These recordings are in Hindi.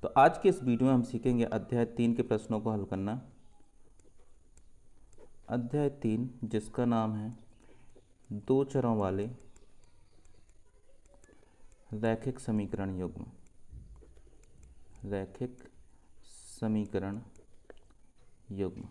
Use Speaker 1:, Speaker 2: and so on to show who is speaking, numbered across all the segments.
Speaker 1: तो आज के इस वीडियो में हम सीखेंगे अध्याय 3 के प्रश्नों को हल करना। अध्याय 3 जिसका नाम है दो चरों वाले रैखिक समीकरण युग्म। रैखिक समीकरण युग्म,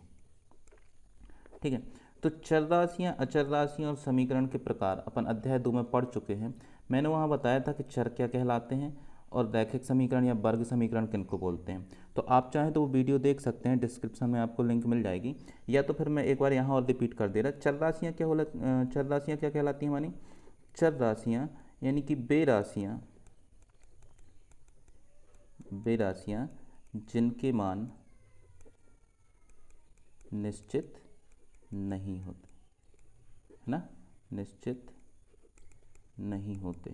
Speaker 1: ठीक है। तो चर राशियाँ, अचर राशियाँ और समीकरण के प्रकार अपन अध्याय 2 में पढ़ चुके हैं। मैंने वहाँ बताया था कि चर क्या कहलाते हैं और रैखिक समीकरण या वर्ग समीकरण किनको बोलते हैं। तो आप चाहें तो वो वीडियो देख सकते हैं, डिस्क्रिप्शन में आपको लिंक मिल जाएगी, या तो फिर मैं एक बार यहाँ और रिपीट कर दे रहा। चर राशियाँ चर राशियाँ क्या कहलाती हैं हमारी? चर राशियाँ यानी कि वे राशियाँ जिनके मान निश्चित नहीं होते, है ना, निश्चित नहीं होते।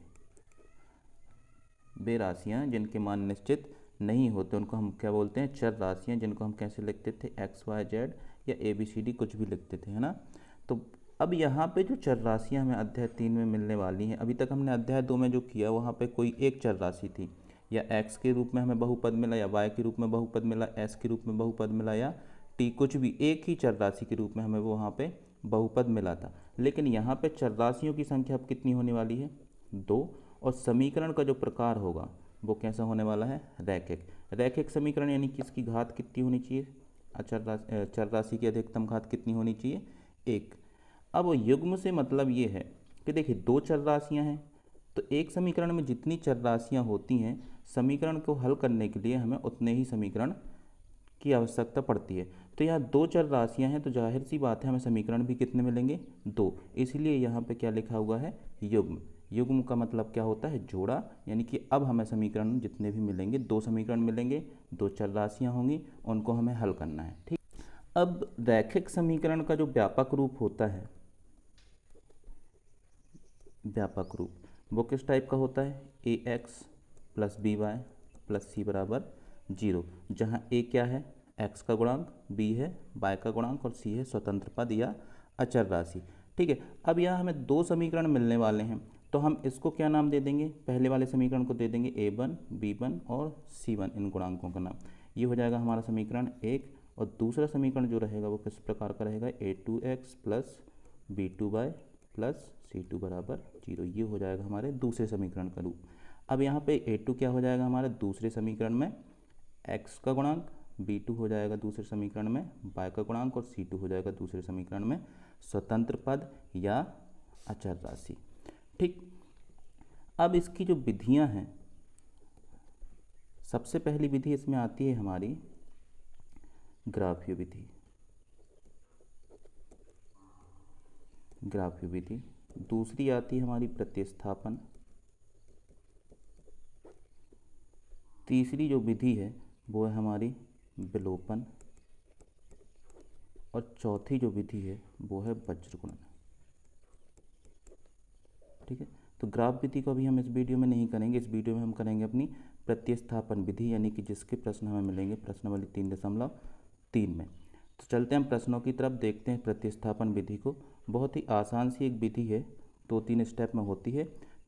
Speaker 1: वे राशियाँ जिनके मान निश्चित नहीं होते उनको हम क्या बोलते हैं? चर राशियाँ, जिनको हम कैसे लिखते थे? एक्स वाई जेड या ए बी सी डी कुछ भी लिखते थे, है ना। तो अब यहाँ पे जो चर राशियाँ हमें अध्याय 3 में मिलने वाली हैं, अभी तक हमने अध्याय 2 में जो किया वहाँ पे कोई एक चर राशि थी, या एक्स के रूप में हमें बहुपद मिला, या वाई के रूप में बहुपद मिला, एस के रूप में बहुपद मिला, या टी, कुछ भी एक ही चर राशि के रूप में हमें वो वहाँ पे बहुपद मिला था। लेकिन यहाँ पे चर राशियों की संख्या अब कितनी होने वाली है? 2। और समीकरण का जो प्रकार होगा वो कैसा होने वाला है? रैखिक। रैखिक समीकरण यानी कि इसकी घात कितनी होनी चाहिए? चर राशि की अधिकतम घात कितनी होनी चाहिए? 1। अब युग्म से मतलब ये है कि देखिए दो चर राशियाँ हैं, तो एक समीकरण में जितनी चर राशियाँ होती हैं, समीकरण को हल करने के लिए हमें उतने ही समीकरण की आवश्यकता पड़ती है। तो यहाँ दो चर राशियाँ हैं, तो जाहिर सी बात है हमें समीकरण भी कितने मिलेंगे? 2। इसलिए यहाँ पे क्या लिखा हुआ है? युग्म। युग्म का मतलब क्या होता है? जोड़ा। यानी कि अब हमें समीकरण जितने भी मिलेंगे, दो समीकरण मिलेंगे, दो चर राशियाँ होंगी, उनको हमें हल करना है, ठीक। अब रैखिक समीकरण का जो व्यापक रूप होता है, व्यापक रूप वो किस टाइप का होता है? A X plus B Y plus C बराबर 0, जहाँ ए क्या है? एक्स का गुणांक, बी है वाई का गुणांक और सी है स्वतंत्र पद या अचर राशि, ठीक है। अब यहाँ हमें दो समीकरण मिलने वाले हैं, तो हम इसको क्या नाम दे देंगे? पहले वाले समीकरण को दे देंगे A1, B1 और C1, इन गुणांकों का नाम। ये हो जाएगा हमारा समीकरण 1। और दूसरा समीकरण जो रहेगा वो किस प्रकार का रहेगा? A2x plus B2y plus C2 बराबर 0। ये हो जाएगा हमारे दूसरे समीकरण का रूप। अब यहाँ पे A2 क्या हो जाएगा हमारे दूसरे समीकरण में? x का गुणांक, B2 हो जाएगा दूसरे समीकरण में y का गुणांक और C2 हो जाएगा दूसरे समीकरण में स्वतंत्र पद या अचर राशि, ठीक। अब इसकी जो विधियां हैं, सबसे पहली विधि इसमें आती है हमारी ग्राफ्य विधि। ग्राफ्य विधि। दूसरी आती है हमारी प्रतिस्थापन। तीसरी जो विधि है वो है हमारी विलोपन। और चौथी जो विधि है वो है वज्रगुणन, ठीक है। तो ग्राफ विधि को अभी हम इस वीडियो में नहीं करेंगे। इस वीडियो में हम करेंगे अपनी प्रतिस्थापन विधि, यानी कि जिसके प्रश्न हमें मिलेंगे प्रश्नावली 3.3 में। तो चलते हैं हम प्रश्नों की तरफ, देखते हैं प्रतिस्थापन विधि को। बहुत ही आसान सी एक विधि है, 2-3 स्टेप में होती है।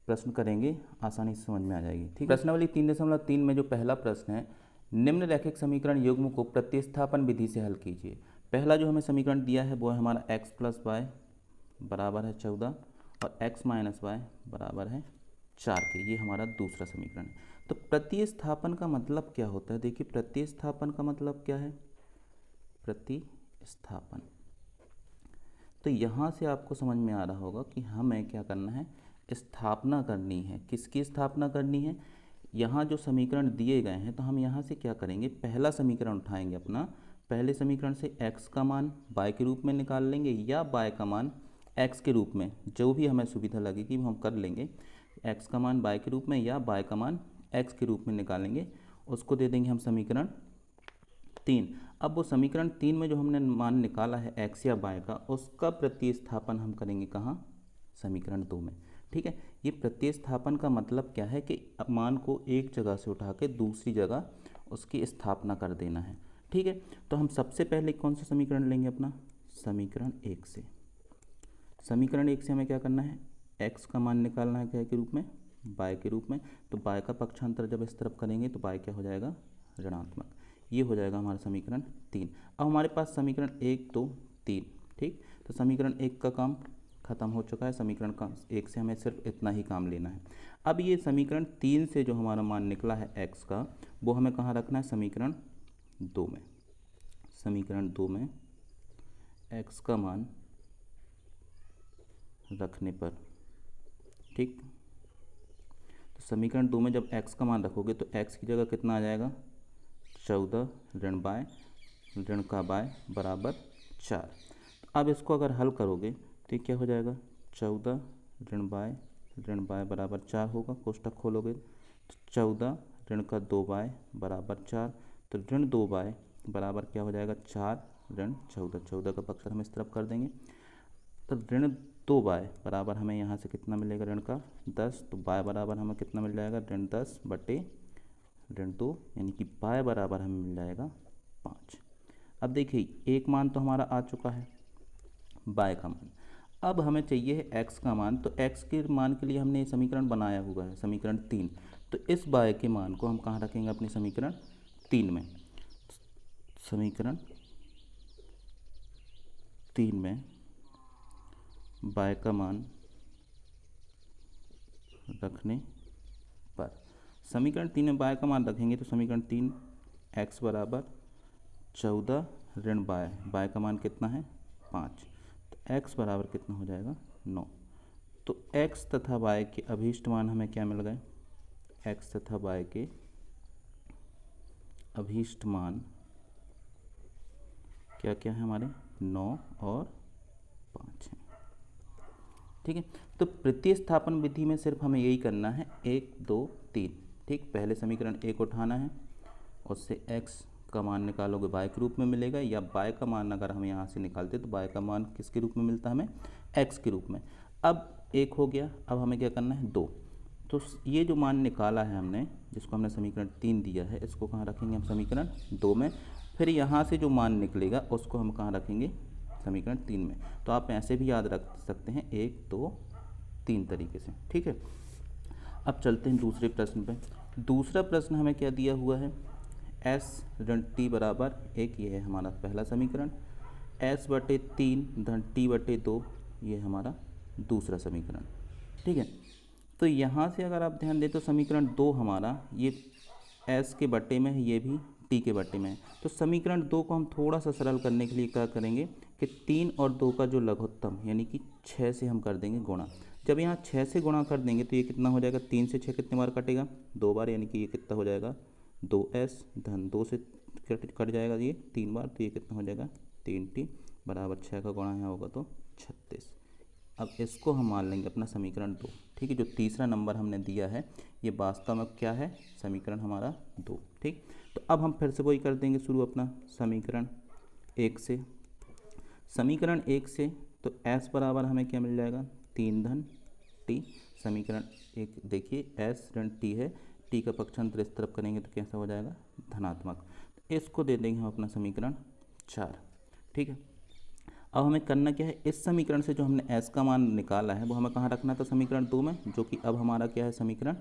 Speaker 1: प्रश्न करेंगे, आसानी से समझ में आ जाएगी, ठीक है। प्रश्नावली 3.3 में जो पहला प्रश्न है, निम्न रैखिक समीकरण युग्म को प्रतिस्थापन विधि से हल कीजिए। पहला जो हमें समीकरण दिया है वो है हमारा x प्लस वाई बराबर है 14 और x माइनस वाई बराबर है 4 के। ये हमारा दूसरा समीकरण है। तो प्रतिस्थापन का मतलब क्या होता है? देखिए प्रतिस्थापन का मतलब क्या है? प्रतिस्थापन, तो यहाँ से आपको समझ में आ रहा होगा कि हमें क्या करना है? स्थापना करनी है। किसकी स्थापना करनी है? यहाँ जो समीकरण दिए गए हैं, तो हम यहाँ से क्या करेंगे? पहला समीकरण उठाएंगे अपना। पहले समीकरण से x का मान y के रूप में निकाल लेंगे, या y का मान x के रूप में, जो भी हमें सुविधा लगेगी वो हम कर लेंगे। x का मान y के रूप में या y का मान x के रूप में निकालेंगे, उसको दे देंगे हम समीकरण 3। अब वो समीकरण 3 में जो हमने मान निकाला है x या y का, उसका प्रतिस्थापन हम करेंगे कहाँ? समीकरण 2 में, ठीक है। ये प्रतिस्थापन का मतलब क्या है कि मान को एक जगह से उठा के दूसरी जगह उसकी स्थापना कर देना है, ठीक है। तो हम सबसे पहले कौन सा समीकरण लेंगे? अपना समीकरण 1 से। समीकरण 1 से हमें क्या करना है? x का मान निकालना है क्या के रूप में? y के रूप में। तो y का पक्षांतर जब इस तरफ करेंगे तो y क्या हो जाएगा? ऋणात्मक। ये हो जाएगा हमारा समीकरण 3। अब हमारे पास समीकरण 1 2 3, ठीक। तो समीकरण 1 का काम खत्म हो चुका है, समीकरण का 1 से हमें सिर्फ इतना ही काम लेना है। अब ये समीकरण 3 से जो हमारा मान निकला है x का, वो हमें कहाँ रखना है, समीकरण 2 में। समीकरण 2 में x का मान रखने पर, ठीक। तो समीकरण 2 में जब x का मान रखोगे तो x की जगह कितना आ जाएगा, 14 ऋण बाय ऋण का बाय बराबर 4। अब इसको अगर हल करोगे तो ये क्या हो जाएगा, 14 ऋण बाय बराबर 4 होगा। कोष्टक खोलोगे तो 14 ऋण का 2 बाय बराबर 4, तो ऋण 2 बाय बराबर क्या हो जाएगा, 4 ऋण 14। 14 का पक्ष हम इस तरफ कर देंगे, तो ऋण 2 बाय बराबर हमें यहाँ से कितना मिलेगा, ऋण का 10, तो बाय बराबर हमें कितना मिल जाएगा, ऋण 10 बटे ऋण 2, यानी कि बाय बराबर हमें मिल जाएगा 5। अब देखिए एक मान तो हमारा आ चुका है, बाय का मान। अब हमें चाहिए है x का मान, तो x के मान के लिए हमने ये समीकरण बनाया हुआ है, समीकरण 3। तो इस बाय के मान को हम कहाँ रखेंगे, अपने समीकरण 3 में। समीकरण 3 में बाय का मान रखने पर, समीकरण 3 में बाय का मान रखेंगे तो समीकरण 3 x बराबर 14 ऋण बाय का मान कितना है, 5, तो x बराबर कितना हो जाएगा, 9। तो x तथा y के अभीष्ट मान हमें क्या मिल गए, x तथा y के अभीष्ट मान क्या क्या है हमारे, 9 और 5 हैं, ठीक है। तो प्रतिस्थापन विधि में सिर्फ हमें यही करना है, 1 2 3, ठीक। पहले समीकरण 1 उठाना है, उससे x का मान निकालोगे y के रूप में मिलेगा, या y का मान अगर हम यहाँ से निकालते तो y का मान किसके रूप में मिलता है हमें, x के रूप में। अब 1 हो गया, अब हमें क्या करना है, 2। तो ये जो मान निकाला है हमने, जिसको हमने समीकरण 3 दिया है, इसको कहाँ रखेंगे हम, समीकरण 2 में। फिर यहाँ से जो मान निकलेगा उसको हम कहाँ रखेंगे, समीकरण 3 में। तो आप ऐसे भी याद रख सकते हैं, 1 2 3 तरीके से, ठीक है। अब चलते हैं दूसरे प्रश्न पे। दूसरा प्रश्न हमें क्या दिया हुआ है, s ऋण t बराबर 1, ये है हमारा पहला समीकरण। s बटे 3 धन t बटे 2, ये हमारा दूसरा समीकरण, ठीक है। तो यहाँ से अगर आप ध्यान दें तो समीकरण 2 हमारा ये s के बटे में है, ये भी t के बटे में है। तो समीकरण 2 को हम थोड़ा सा सरल करने के लिए क्या करेंगे कि 3 और 2 का जो लघुत्तम यानी कि 6 से हम कर देंगे गुणा। जब यहाँ 6 से गुणा कर देंगे तो ये कितना हो जाएगा, 3 से 6 कितने बार कटेगा, 2 बार, यानी कि ये कितना हो जाएगा, 2s धन 2 से कट जाएगा ये 3 बार, तो ये कितना हो जाएगा, 3t बराबर 6 का गुणा यहाँ होगा तो 36। अब इसको हम मान लेंगे अपना समीकरण 2, ठीक है। जो तीसरा नंबर हमने दिया है ये वास्तव में क्या है, समीकरण हमारा 2, ठीक। तो अब हम फिर से वही कर देंगे शुरू अपना समीकरण 1 से। समीकरण 1 से तो s बराबर हमें क्या मिल जाएगा, 3 धन t। समीकरण 1 देखिए s ऋण t है, t का पक्षांतर इस तरफ करेंगे तो कैसा हो जाएगा, धनात्मक। इसको दे देंगे हम अपना समीकरण 4, ठीक है। अब हमें करना क्या है, इस समीकरण से जो हमने s का मान निकाला है वो हमें कहाँ रखना था, समीकरण 2 में, जो कि अब हमारा क्या है, समीकरण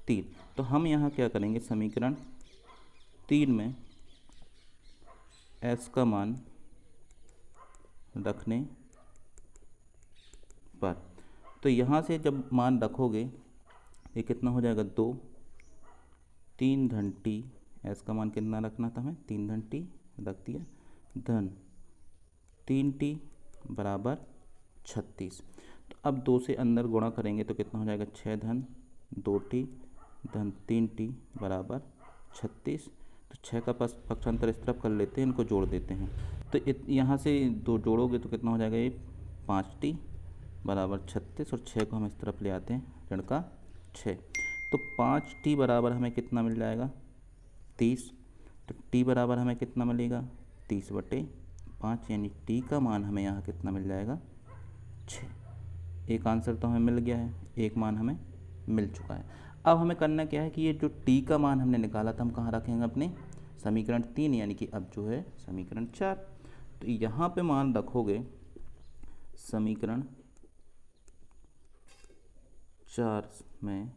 Speaker 1: 3। तो हम यहाँ क्या करेंगे, समीकरण 3 में s का मान रखने पर, तो यहाँ से जब मान रखोगे ये कितना हो जाएगा, 2 3 धन t, s का मान कितना रखना था हमें, 3 धन t रख दिया, धन 3t बराबर 36। तो अब 2 से अंदर गुणा करेंगे तो कितना हो जाएगा, 6 धन 2t धन 3t बराबर 36। तो 6 का पक्षांतर इस तरफ कर लेते हैं, इनको जोड़ देते हैं। तो यहाँ से 2 जोड़ोगे तो कितना हो जाएगा, ये 5t बराबर 36, और 6 को हम इस तरफ ले आते हैं, ऋण का 6। तो 5t बराबर हमें कितना मिल जाएगा, 30। तो t बराबर हमें कितना मिलेगा, 30 बटे 5, यानी t का मान हमें यहाँ कितना मिल जाएगा, 6। एक आंसर तो हमें मिल गया है, एक मान हमें मिल चुका है। अब हमें करना क्या है कि ये जो t का मान हमने निकाला था हम कहाँ रखेंगे, अपने समीकरण 3, यानी कि अब जो है समीकरण 4। तो यहाँ पे मान रखोगे समीकरण 4 में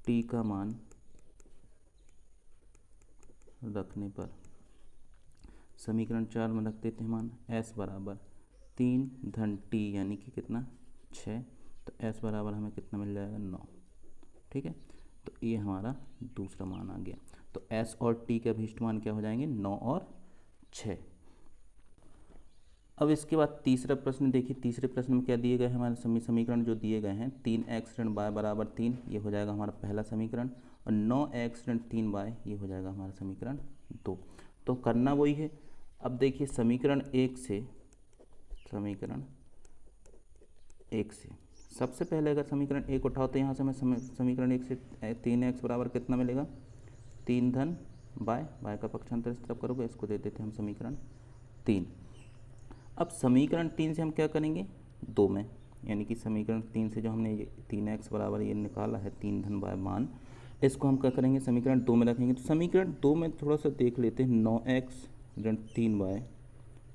Speaker 1: t का मान रखने पर समीकरण 4 में रख देते हैं मान s बराबर 3 धन t यानी कि कितना 6, तो s बराबर हमें कितना मिल जाएगा 9। ठीक है, तो ये हमारा दूसरा मान आ गया। तो s और t के अभीष्ट मान क्या हो जाएंगे 9 और 6। अब इसके बाद तीसरा प्रश्न देखिए, तीसरे प्रश्न में क्या दिए गए हैं हमारे समीकरण जो दिए गए हैं 3x ऋण y बराबर 3, ये हो जाएगा हमारा पहला समीकरण, और 9x ऋण 3y ये हो जाएगा हमारा समीकरण 2। तो करना वही है। अब देखिए समीकरण एक से सबसे पहले अगर समीकरण एक उठाओ तो यहाँ से हमें समीकरण एक से 3x बराबर कितना मिलेगा 3 धन y का पक्षांतर इस तरफ करोगे, इसको दे देते हैं हम समीकरण 3। अब समीकरण 3 से हम क्या करेंगे 2 में, यानी कि समीकरण 3 से जो हमने ये 3x बराबर ये निकाला है 3 धन y मान, इसको हम क्या करेंगे समीकरण 2 में रखेंगे। तो समीकरण 2 में थोड़ा सा देख लेते हैं 9x ऋण 3y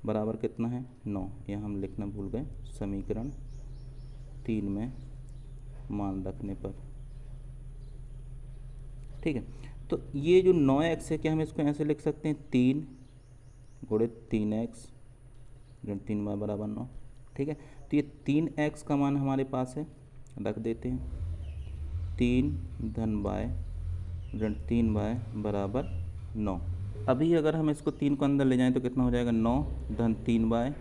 Speaker 1: बराबर कितना है 9, यहाँ हम लिखना भूल गए, समीकरण 3 में मान रखने पर। ठीक है, तो ये जो 9x है क्या हम इसको ऐसे लिख सकते हैं 3 गुणित 3x ऋण 3y बराबर 9। ठीक है, तो ये 3x का मान हमारे पास है, रख देते हैं 3 धन y ऋण 3y बराबर 9। अभी अगर हम इसको 3 को अंदर ले जाएं तो कितना हो जाएगा 9 धन 3y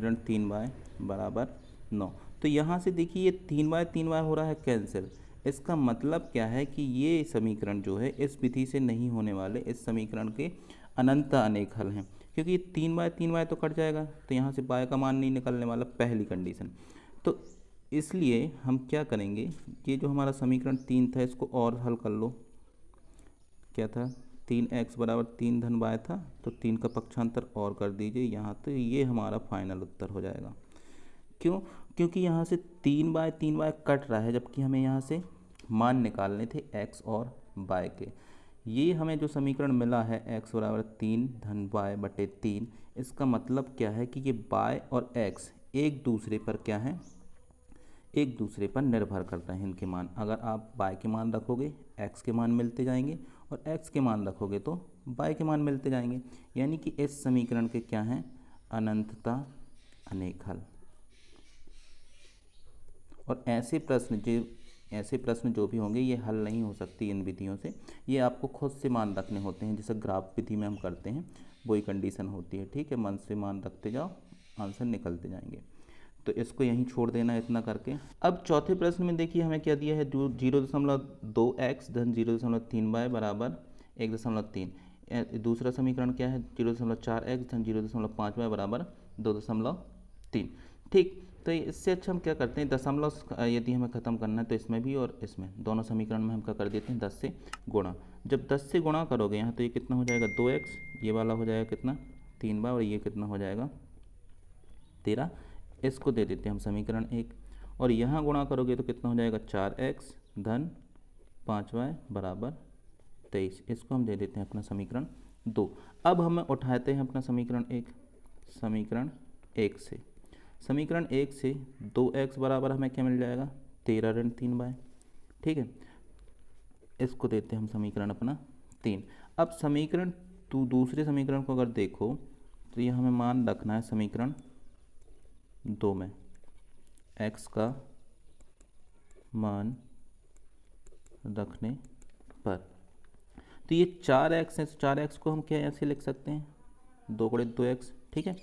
Speaker 1: ऋण 3y बराबर 9। तो यहाँ से देखिए ये 3y हो रहा है कैंसिल। इसका मतलब क्या है कि ये समीकरण जो है इस विधि से नहीं होने वाले, इस समीकरण के अनंत अनेक हल हैं, क्योंकि 3y तो कट जाएगा, तो यहाँ से y का मान नहीं निकलने वाला, पहली कंडीशन। तो इसलिए हम क्या करेंगे, ये जो हमारा समीकरण 3 था इसको और हल कर लो। क्या था 3x बराबर 3 धन y था, तो 3 का पक्षांतर और कर दीजिए यहाँ, तो ये हमारा फाइनल उत्तर हो जाएगा। क्यों? क्योंकि यहाँ से 3y कट रहा है, जबकि हमें यहाँ से मान निकालने थे x और y के। ये हमें जो समीकरण मिला है x बराबर 3 धन y बटे 3, इसका मतलब क्या है कि ये y और x एक दूसरे पर क्या है, एक दूसरे पर निर्भर करते हैं इनके मान। अगर आप y के मान रखोगे x के मान मिलते जाएंगे, और x के मान रखोगे तो y के मान मिलते जाएंगे, यानी कि इस समीकरण के क्या हैं अनंतता अनेक हल। और ऐसे प्रश्न जो भी होंगे ये हल नहीं हो सकती इन विधियों से, ये आपको खुद से मान रखने होते हैं, जैसे ग्राफ विधि में हम करते हैं वही कंडीशन होती है। ठीक है, मन से मान रखते जाओ, आंसर निकलते जाएंगे। तो इसको यहीं छोड़ देना इतना करके। अब चौथे प्रश्न में देखिए हमें क्या दिया है 0.2x धन 0.3y बराबर 1.3। दूसरा समीकरण क्या है 0.4x धन 0.5y बराबर 2.3। ठीक, तो इससे अच्छा हम क्या करते हैं दशमलव यदि हमें ख़त्म करना है तो इसमें भी और इसमें दोनों समीकरण में हम क्या कर देते हैं 10 से गुणा। जब 10 से गुणा करोगे यहाँ तो ये कितना हो जाएगा 2x, ये वाला हो जाएगा कितना 3y, और ये कितना हो जाएगा 13। इसको दे देते हैं हम समीकरण 1, और यहाँ गुणा करोगे तो कितना हो जाएगा 4x धन 5y बराबर 23। इसको हम दे देते हैं अपना समीकरण 2। अब हम उठाते हैं अपना समीकरण 1 से समीकरण 1 से 2x बराबर हमें क्या मिल जाएगा 13 ऋण 3y। ठीक है, इसको देते हैं हम समीकरण अपना 3। अब समीकरण दूसरे समीकरण को अगर देखो तो ये हमें मान रखना है समीकरण 2 में x का मान रखने पर। तो ये 4x है, 4x को हम क्या ऐसे लिख सकते हैं 2 गुणित 2x। ठीक है,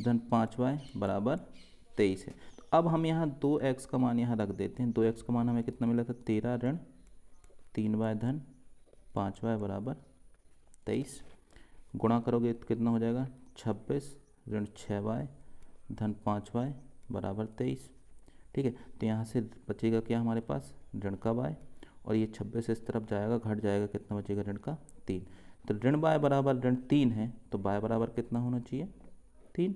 Speaker 1: धन 5y बराबर 23 है। तो अब हम यहाँ 2x का मान यहाँ रख देते हैं। 2x का मान हमें कितना मिला था 13 ऋण 3y धन 5y बराबर 23। गुणा करोगे तो कितना हो जाएगा 26 ऋण 6y धन 5y बराबर 23। ठीक है, तो यहाँ से बचेगा क्या हमारे पास ऋण का y, और ये 26 इस तरफ जाएगा घट जाएगा, कितना बचेगा ऋण का 3। तो ऋण y बराबर ऋण 3 है, तो y बराबर कितना होना चाहिए 3।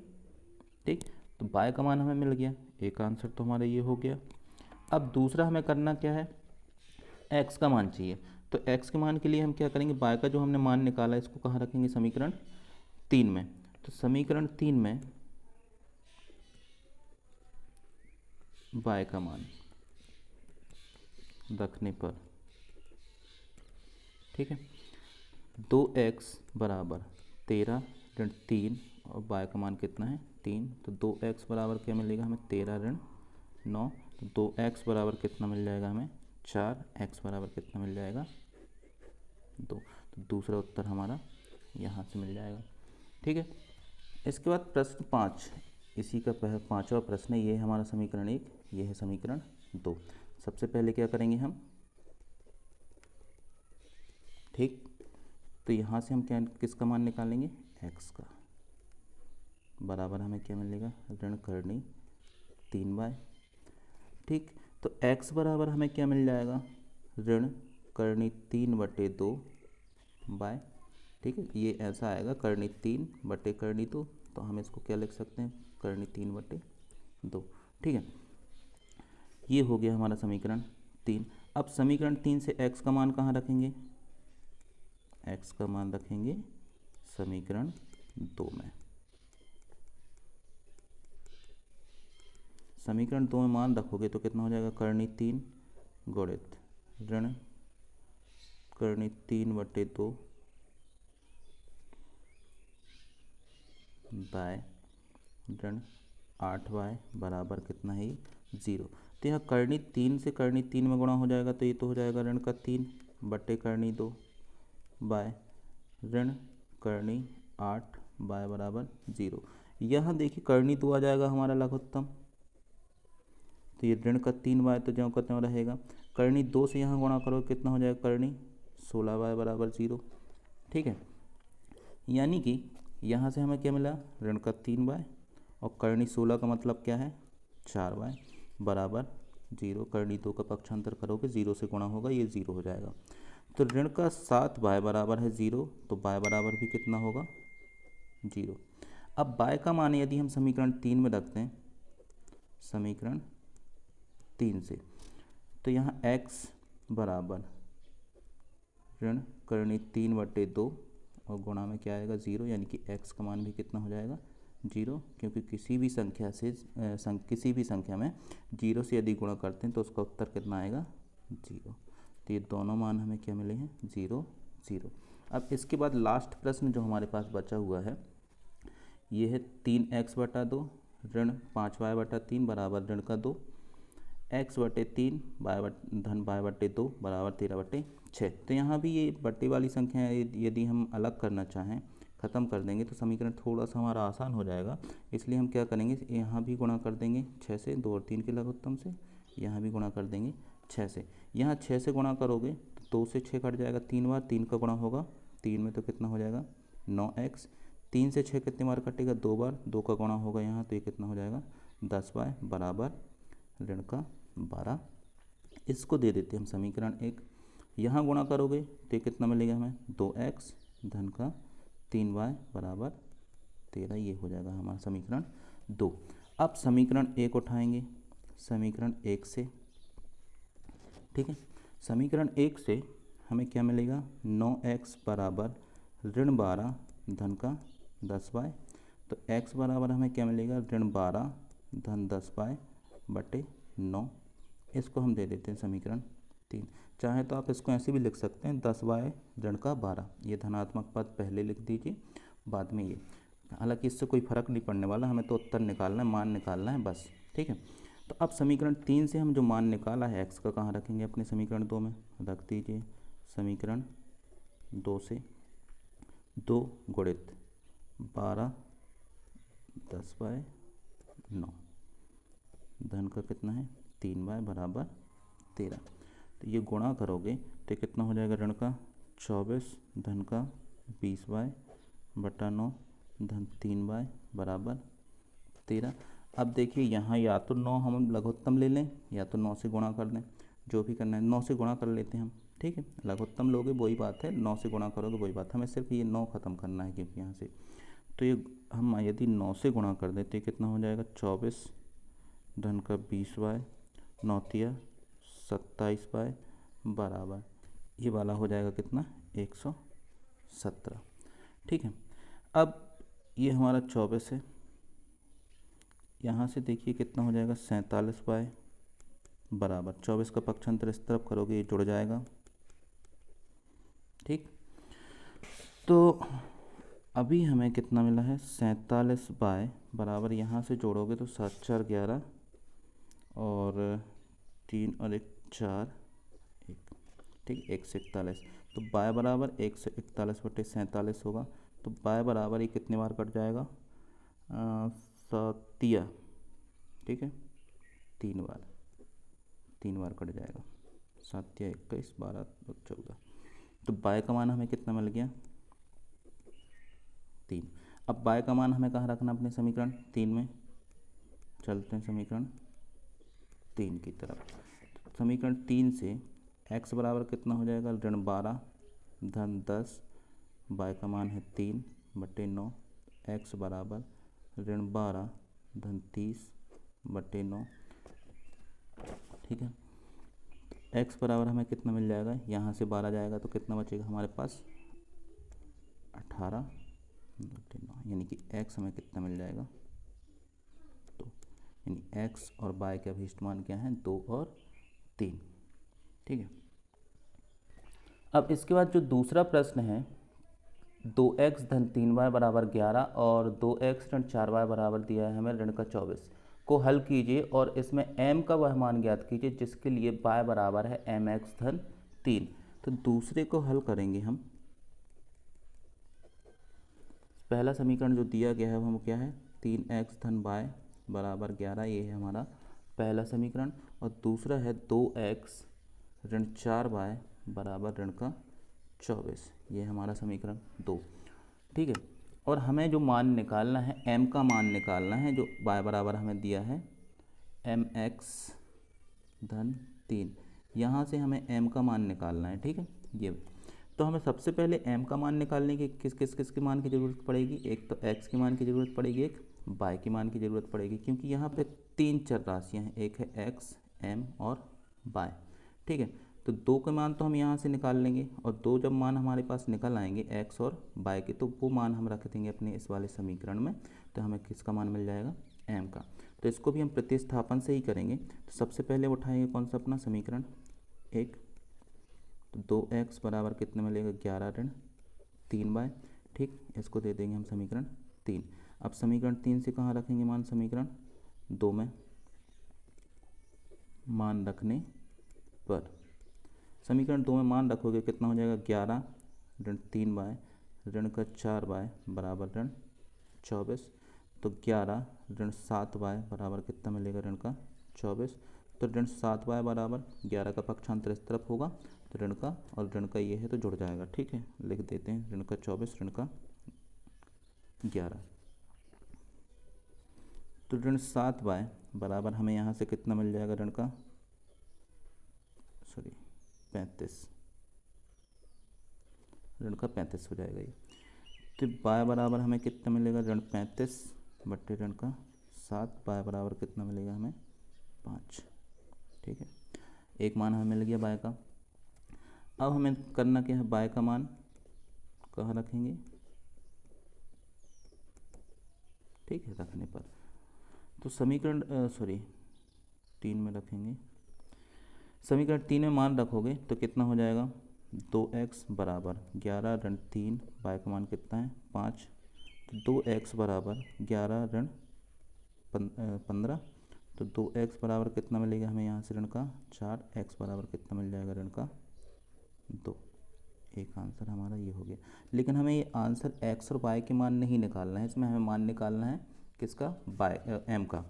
Speaker 1: ठीक, तो y का मान हमें मिल गया, एक आंसर तो हमारा ये हो गया। अब दूसरा हमें करना क्या है x का मान चाहिए। तो x के मान के लिए हम क्या करेंगे y का जो हमने मान निकाला इसको कहाँ रखेंगे समीकरण 3 में। तो समीकरण 3 में y का मान रखने पर, ठीक है, 2x बराबर 13 ऋण 3 और y का मान कितना है 3, तो 2x बराबर क्या मिलेगा हमें 13 ऋण 9, तो 2x बराबर कितना मिल जाएगा हमें 4, x बराबर कितना मिल जाएगा 2, तो दूसरा उत्तर हमारा यहाँ से मिल जाएगा। ठीक है, इसके बाद प्रश्न 5, इसी का पांचवा प्रश्न है, ये है हमारा समीकरण 1, ये है समीकरण 2। सबसे पहले क्या करेंगे हम, ठीक, तो यहाँ से हम क्या किसका मान निकालेंगे x का, बराबर हमें क्या मिलेगा ऋण करनी 3y। ठीक, तो x बराबर हमें क्या मिल जाएगा ऋण करनी 3/2 बाय, ठीक है, ये ऐसा आएगा करनी 3 बटे करनी 2, तो हम इसको क्या लिख सकते हैं करनी 3/2। ठीक है, ये हो गया हमारा समीकरण 3। अब समीकरण 3 से x का मान कहाँ रखेंगे, x का मान रखेंगे समीकरण 2 में। समीकरण 2 में मान रखोगे तो कितना हो जाएगा करनी 3 गुणित ऋण करनी 3/2 बाय ऋण 8y बराबर कितना है 0। तो यहाँ करनी 3 से करनी 3 में गुणा हो जाएगा, तो ये तो हो जाएगा ऋण का 3 बटे करनी 2 बाय ऋण करनी 8y बराबर 0। यहाँ देखिए करनी 2 आ जाएगा हमारा लघुत्तम, तो ये ऋण का 3y तो ज्यों का त्यों रहेगा। करनी 2 से यहाँ गुणा करो कितना हो जाएगा करनी 16y बराबर 0। ठीक है, यानी कि यहाँ से हमें क्या मिला ऋण का 3y और करनी 16 का मतलब क्या है 4y बराबर 0। करनी 2 का पक्षांतर करोगे 0 से गुणा होगा, ये 0 हो जाएगा। तो ऋण का 7y बराबर है 0, तो y बराबर भी कितना होगा 0। अब y का मान यदि हम समीकरण 3 में रखते हैं, समीकरण 3 से, तो यहाँ x बराबर ऋण करनी 3/2 और गुणा में क्या आएगा 0, यानी कि x का मान भी कितना हो जाएगा 0, क्योंकि किसी भी संख्या से किसी भी संख्या में 0 से यदि गुणा करते हैं तो उसका उत्तर कितना आएगा 0। तो ये दोनों मान हमें क्या मिले हैं 0 0। अब इसके बाद लास्ट प्रश्न जो हमारे पास बचा हुआ है ये है 3x/2 ऋण 5y/3 बराबर ऋण का 2, x/3 धन y/2 बराबर 13/6। तो यहाँ भी ये बट्टे वाली संख्या यदि हम अलग करना चाहें, ख़त्म कर देंगे तो समीकरण थोड़ा सा हमारा आसान हो जाएगा। इसलिए हम क्या करेंगे यहाँ भी गुणा कर देंगे 6 से, 2 और 3 के लघुत्तम से, यहाँ भी गुणा कर देंगे 6 से। यहाँ 6 से गुणा करोगे तो 2 से 6 कट जाएगा 3 बार, 3 का गुणा होगा 3 में तो कितना हो जाएगा 9x। 3 से 6 कितने बार कटेगा 2 बार, 2 का गुणा होगा यहाँ तो ये कितना हो जाएगा 10y बराबर ऋण का 12। इसको दे देते हैं हम समीकरण 1। यहाँ गुणा करोगे तो ये कितना मिलेगा हमें 2x धन का 3y बराबर 13, ये हो जाएगा हमारा समीकरण 2। अब समीकरण 1 उठाएंगे समीकरण 1 से, ठीक है, समीकरण 1 से हमें क्या मिलेगा 9x बराबर ऋण 12 धन का 10y। तो x बराबर हमें क्या मिलेगा ऋण 12 धन 10y बटे 9। इसको हम दे देते हैं समीकरण 3। चाहे तो आप इसको ऐसे भी लिख सकते हैं 10y ऋण का 12, ये धनात्मक पद पहले लिख दीजिए बाद में ये, हालांकि इससे कोई फर्क नहीं पड़ने वाला, हमें तो उत्तर निकालना है, मान निकालना है बस। ठीक है, तो अब समीकरण 3 से हम जो मान निकाला है x का कहाँ रखेंगे अपने समीकरण 2 में, रख दीजिए समीकरण 2 से 2 गुणित 12 10/9 धन का कितना है 3y बराबर 13। तो ये गुणा करोगे तो कितना हो जाएगा ऋण का 24 धन का 20y बटा 9 धन 3y बराबर 13। अब देखिए यहाँ या तो 9 हम लघुत्तम ले लें या तो 9 से गुणा कर दें, जो भी करना है 9 से गुणा कर लेते हैं हम। ठीक है, लघुत्तम लोगे वही बात है, 9 से गुणा करोगे वही बात, हमें सिर्फ ये 9 ख़त्म करना है क्योंकि यहाँ से, तो ये हम यदि 9 से गुणा कर देते कितना हो जाएगा 24 धन का 20y 9 तिया 27y बराबर ये वाला हो जाएगा कितना 117। ठीक है, अब ये हमारा 24 है, यहाँ से देखिए कितना हो जाएगा 47y बराबर 24 का पक्षांतर इस तरफ करोगे ये जुड़ जाएगा। ठीक, तो अभी हमें कितना मिला है 47 बाय बराबर, यहाँ से जोड़ोगे तो 7 4 11 और 3 और 1 4 1, ठीक, 141। तो बाय बराबर 141/47 होगा। तो बाय बराबर ये कितने बार कट जाएगा, 7, ठीक है, 3 बार कट जाएगा, 7 या 21 12 14। तो बाय का मान हमें कितना मिल गया 3। अब बाय का मान हमें कहाँ रखना अपने समीकरण 3 में, चलते हैं समीकरण 3 की तरफ। समीकरण 3 से x बराबर कितना हो जाएगा, -12 धन 10, बाय का मान है 3/9, x बराबर -12 धन 30/9, ठीक है। x बराबर हमें कितना मिल जाएगा, यहाँ से 12 जाएगा तो कितना बचेगा हमारे पास 18/9, यानी कि x हमें कितना मिल जाएगा 2, यानी x और y के अभीष्ट मान क्या हैं 2 और 3, ठीक है। अब इसके बाद जो दूसरा प्रश्न है 2x धन 3y बराबर 11 और 2x ऋण 4y बराबर दिया है हमें ऋण का 24 को हल कीजिए और इसमें m का वह मान ज्ञात कीजिए जिसके लिए y बराबर है mx धन 3। तो दूसरे को हल करेंगे हम। पहला समीकरण जो दिया गया है वो क्या है 3x धन y बराबर 11, ये है हमारा पहला समीकरण। और दूसरा है 2x ऋण 4y बराबर ऋण का 24, ये हमारा समीकरण 2, ठीक है। और हमें जो मान निकालना है m का मान निकालना है, जो y बराबर हमें दिया है mx धन 3, यहाँ से हमें m का मान निकालना है, ठीक है। ये तो हमें सबसे पहले m का मान निकालने की किस के मान की ज़रूरत पड़ेगी, एक तो x के मान की ज़रूरत पड़ेगी, एक y के मान की ज़रूरत पड़ेगी, क्योंकि यहाँ पे 3 चर राशियाँ हैं, एक है x, m और y, ठीक है। तो 2 के मान तो हम यहाँ से निकाल लेंगे और 2 जब मान हमारे पास निकल आएंगे x और y के, तो वो मान हम रख देंगे अपने इस वाले समीकरण में। तो हमें किसका मान मिल जाएगा m का। तो इसको भी हम प्रतिस्थापन से ही करेंगे। तो सबसे पहले उठाएंगे कौन सा अपना समीकरण 1, तो 2x बराबर कितने मिलेगा 11 ऋण 3y, ठीक, इसको दे देंगे हम समीकरण 3। अब समीकरण 3 से कहाँ रखेंगे मान, समीकरण 2 में। मान रखने पर समीकरण 2 में मान रखोगे कितना हो जाएगा 11 ऋण 3y ऋण का 4y बराबर ऋण 24। तो 11 ऋण 7y बराबर कितना मिलेगा ऋण का 24। तो ऋण 7y बराबर 11 का पक्षांतर इस तरफ होगा, तो ऋण का और ऋण का ये है तो जुड़ जाएगा, ठीक है। लिख देते हैं ऋण का 24 ऋण का 11। तो ऋण 7y बराबर हमें यहाँ से कितना मिल जाएगा ऋण का 35, ऋण का 35 हो जाएगा ये। तो y बराबर हमें कितना मिलेगा ऋण 35 बट्टे ऋण का 7, y बराबर कितना मिलेगा हमें 5, ठीक है। एक मान हमें मिल गया y का। अब हमें करना क्या है, y का मान कहाँ रखेंगे, ठीक है, रखने पर तो समीकरण 3 में रखेंगे। समीकरण 3 में मान रखोगे तो कितना हो जाएगा 2x बराबर 11 ऋण 3, y का मान कितना है 5। तो 2x बराबर 11 ऋण 15, तो 2x बराबर कितना मिलेगा हमें यहाँ से ऋण का 4, x बराबर कितना मिल जाएगा ऋण का 2। एक आंसर हमारा ये हो गया। लेकिन हमें ये आंसर x और y के मान नहीं निकालना है, इसमें हमें मान निकालना है किसका m का।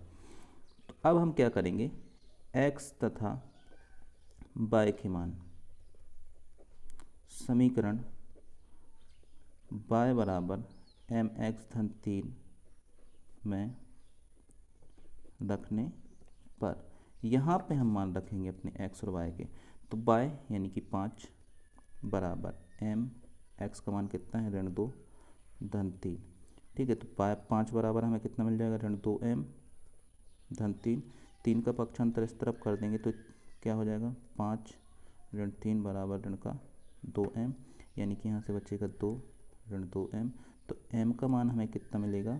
Speaker 1: तो अब हम क्या करेंगे, x तथा y के मान समीकरण y बराबर mx धन 3 में रखने पर यहाँ पे हम मान रखेंगे अपने x और y के। तो y यानी कि 5 बराबर m, x का मान कितना है ऋण 2 धन 3, ठीक है। तो 5 बराबर हमें कितना मिल जाएगा ऋण 2m धन 3, 3 का पक्षांतर इस तरफ कर देंगे तो क्या हो जाएगा 5 ऋण 3 बराबर ऋण का 2m, यानी कि यहाँ से बचेगा 2 ऋण 2m। तो m का मान हमें कितना मिलेगा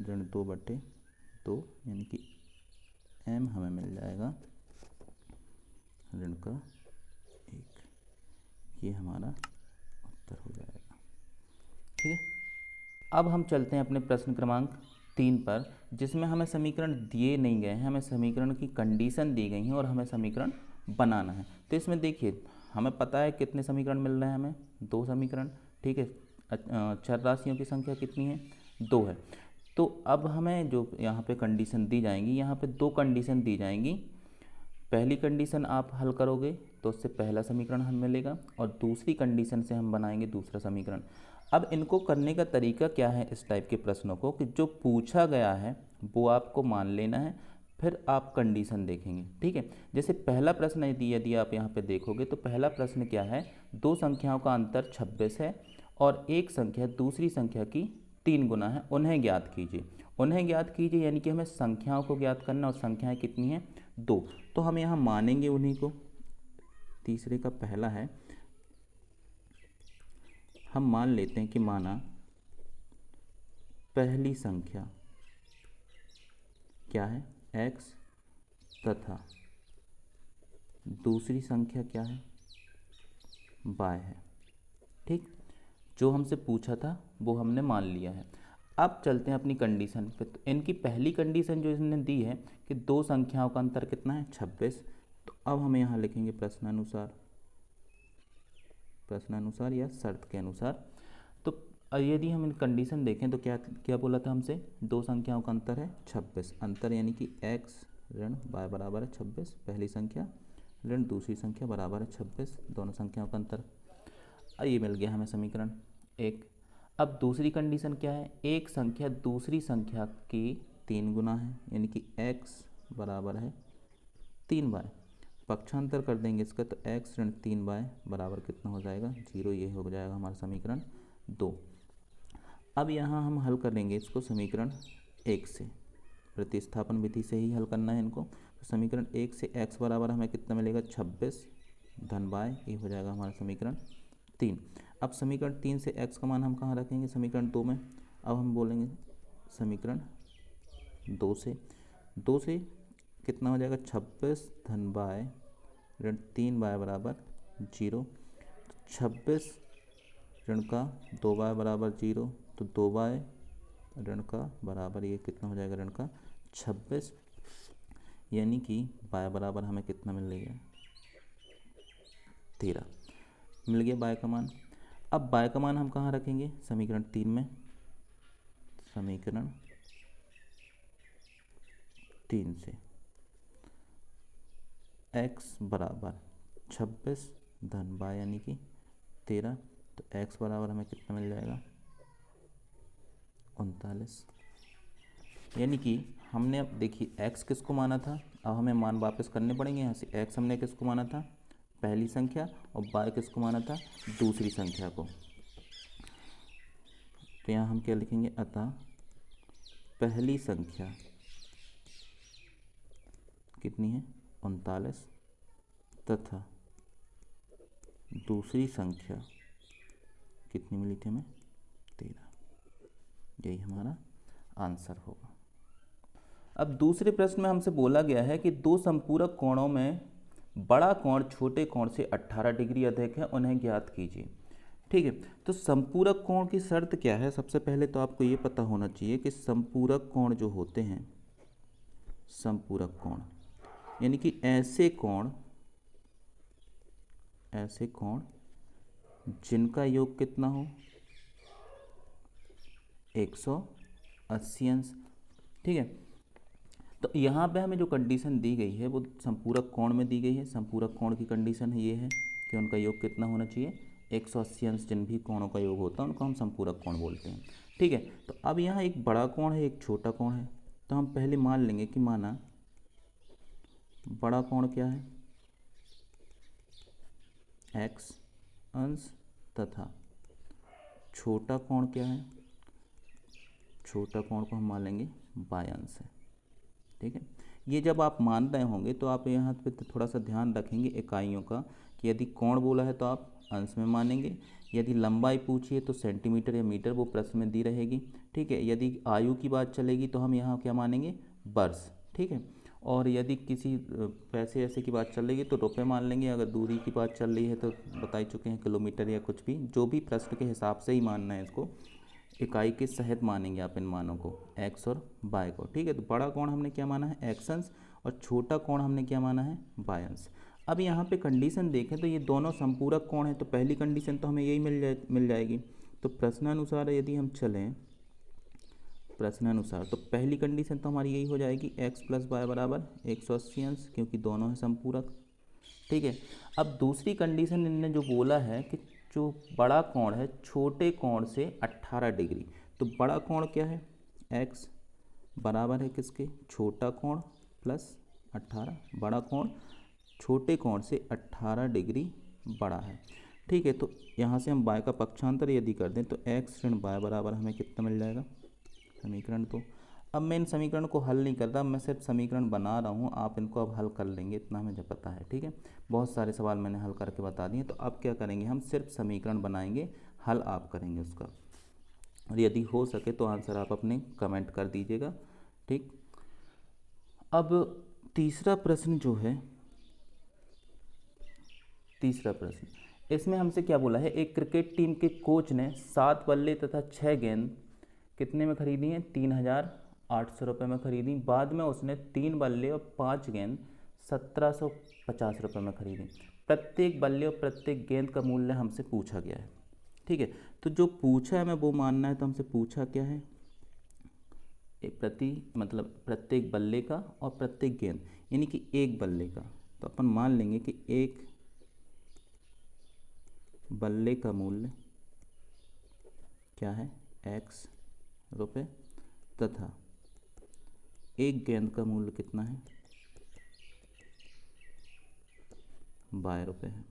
Speaker 1: ऋण 2/2, यानी कि m हमें मिल जाएगा ऋण का 1। ये हमारा उत्तर हो जाएगा। ठीक है। अब हम चलते हैं अपने प्रश्न क्रमांक 3 पर, जिसमें हमें समीकरण दिए नहीं गए हैं, हमें समीकरण की कंडीशन दी गई हैं और हमें समीकरण बनाना है। तो इसमें देखिए हमें पता है कितने समीकरण मिल रहे हैं, हमें 2 समीकरण, ठीक है। चर राशियों की संख्या कितनी है, 2 है। तो अब हमें जो यहाँ पे कंडीशन दी जाएंगी, यहाँ पे 2 कंडीशन दी जाएंगी। पहली कंडीशन आप हल करोगे तो उससे पहला समीकरण हमें मिलेगा और दूसरी कंडीशन से हम बनाएंगे दूसरा समीकरण। अब इनको करने का तरीका क्या है, इस टाइप के प्रश्नों को, कि जो पूछा गया है वो आपको मान लेना है, फिर आप कंडीशन देखेंगे, ठीक है। जैसे पहला प्रश्न यदि आप यहाँ पे देखोगे तो पहला प्रश्न क्या है, 2 संख्याओं का अंतर 26 है और एक संख्या दूसरी संख्या की 3 गुना है, उन्हें ज्ञात कीजिए। उन्हें ज्ञात कीजिए यानी कि हमें संख्याओं को ज्ञात करना, और संख्याएं कितनी हैं, 2। तो हम यहाँ मानेंगे उन्हीं को। तीसरे का पहला है, हम मान लेते हैं कि माना पहली संख्या क्या है, x, तथा दूसरी संख्या क्या है, y है, ठीक। जो हमसे पूछा था वो हमने मान लिया है। अब चलते हैं अपनी कंडीशन पे। तो इनकी पहली कंडीशन जो इसने दी है कि 2 संख्याओं का अंतर कितना है, 26। तो अब हम यहाँ लिखेंगे प्रश्नानुसार या शर्त के अनुसार। तो यदि हम इन कंडीशन देखें तो क्या क्या बोला था हमसे, 2 संख्याओं का अंतर है 26, अंतर यानी कि x ऋण y बराबर है 26, पहली संख्या ऋण दूसरी संख्या बराबर है 26, दोनों संख्याओं का अंतर। ये मिल गया हमें समीकरण 1। अब दूसरी कंडीशन क्या है, एक संख्या दूसरी संख्या की 3 गुना है, यानी कि x बराबर है 3y। पक्षांतर कर देंगे इसका, तो x ऋण 3y बराबर कितना हो जाएगा, 0। ये हो जाएगा हमारा समीकरण 2। अब यहाँ हम हल करेंगे इसको समीकरण 1 से, प्रतिस्थापन विधि से ही हल करना है इनको। तो समीकरण 1 से x बराबर हमें कितना मिलेगा, 26 धन y, ये हो जाएगा हमारा समीकरण 3। अब समीकरण 3 से x का मान हम कहाँ रखेंगे, समीकरण 2 में। अब हम बोलेंगे समीकरण 2 से कितना हो जाएगा, 26 धन y ऋण 3y बराबर 0। 26 ऋण का 2y बराबर 0, तो 2y ऋण का बराबर ये कितना हो जाएगा, ऋण का 26, यानी कि y बराबर हमें कितना मिल रही है, 13 मिल गया y का मान। अब y का मान हम कहाँ रखेंगे, समीकरण 3 में। समीकरण 3 से x बराबर 26 धन y यानी कि 13, तो x बराबर हमें कितना मिल जाएगा, 39। यानी कि हमने अब देखिए x किसको माना था, अब हमें मान वापस करने पड़ेंगे। यहाँ से x हमने किसको माना था, पहली संख्या, और y किसको माना था, दूसरी संख्या को। तो यहाँ हम क्या लिखेंगे, अतः पहली संख्या कितनी है, 39, तथा दूसरी संख्या कितनी मिली थी हमें, 13। यही हमारा आंसर होगा। अब दूसरे प्रश्न में हमसे बोला गया है कि 2 संपूरक कोणों में बड़ा कोण छोटे कोण से 18 डिग्री अधिक है, उन्हें ज्ञात कीजिए, ठीक है। तो संपूरक कोण की शर्त क्या है, सबसे पहले तो आपको ये पता होना चाहिए कि संपूरक कोण जो होते हैं, संपूरक कोण यानी कि ऐसे कोण जिनका योग कितना हो, 180 अंश, ठीक है। तो यहाँ पे हमें जो कंडीशन दी गई है वो संपूरक कोण में दी गई है। संपूरक कोण की कंडीशन ये है कि उनका योग कितना होना चाहिए, 180 अंश। जिन भी कोणों का योग होता है उनको हम संपूरक कोण बोलते हैं, ठीक है। तो अब यहाँ एक बड़ा कोण है, एक छोटा कोण है। तो हम पहले मान लेंगे कि माना बड़ा कोण क्या है, x अंश, तथा छोटा कोण क्या है, छोटा कोण को हम मान लेंगे y अंश है, ठीक है। ये जब आप मान रहे होंगे तो आप यहाँ पे थोड़ा सा ध्यान रखेंगे इकाइयों का, कि यदि कोण बोला है तो आप अंश में मानेंगे, यदि लंबाई पूछिए तो सेंटीमीटर या मीटर वो प्रश्न में दी रहेगी, ठीक है। यदि आयु की बात चलेगी तो हम यहाँ क्या मानेंगे, वर्ष, ठीक है। और यदि किसी पैसे ऐसे की बात चल रही है तो रुपए मान लेंगे, अगर दूरी की बात चल रही है तो बता ही चुके हैं किलोमीटर या कुछ भी, जो भी प्रश्न के हिसाब से ही मानना है इसको, इकाई के सहित मानेंगे आप इन मानों को, एक्स और वाई को। ठीक है, तो बड़ा कोण हमने क्या माना है, एक्स अंश, और छोटा कोण हमने क्या माना है, वाई अंश। अब यहाँ पे कंडीशन देखें तो ये दोनों संपूरक कोण है, तो पहली कंडीशन तो हमें यही मिल जाएगी। तो प्रश्नानुसार यदि हम चलें प्रश्नानुसार, तो पहली कंडीशन तो हमारी यही हो जाएगी, एक्स प्लस वाई बराबर 180 अंश, क्योंकि दोनों हैं संपूरक। ठीक है, अब दूसरी कंडीशन इनने जो बोला है कि जो बड़ा कोण है छोटे कोण से 18 डिग्री, तो बड़ा कोण क्या है, x बराबर है किसके, छोटा कोण प्लस 18, बड़ा कोण छोटे कोण से 18 डिग्री बड़ा है। ठीक है, तो यहाँ से हम y का पक्षांतर यदि कर दें तो x ऋण y बराबर हमें कितना मिल जाएगा, समीकरण। तो अब मैं इन समीकरण को हल नहीं करता, मैं सिर्फ समीकरण बना रहा हूँ, आप इनको अब हल कर लेंगे, इतना मुझे पता है। ठीक है, बहुत सारे सवाल मैंने हल करके बता दिए, तो अब क्या करेंगे, हम सिर्फ समीकरण बनाएंगे, हल आप करेंगे उसका, और यदि हो सके तो आंसर आप अपने कमेंट कर दीजिएगा। ठीक, अब तीसरा प्रश्न जो है, तीसरा प्रश्न, इसमें हमसे क्या बोला है, एक क्रिकेट टीम के कोच ने 7 बल्ले तथा 6 गेंद कितने में खरीदी हैं, 3,800 रुपये में खरीदी। बाद में उसने 3 बल्ले और 5 गेंद 1,750 रुपये में खरीदी। प्रत्येक बल्ले और प्रत्येक गेंद का मूल्य हमसे पूछा गया है। ठीक है, तो जो पूछा है हमें वो मानना है, तो हमसे पूछा क्या है, प्रत्येक बल्ले का और प्रत्येक गेंद, यानी कि एक बल्ले का, तो अपन मान लेंगे कि एक बल्ले का मूल्य क्या है, x रुपये, तथा एक गेंद का मूल्य कितना है, y रुपये है।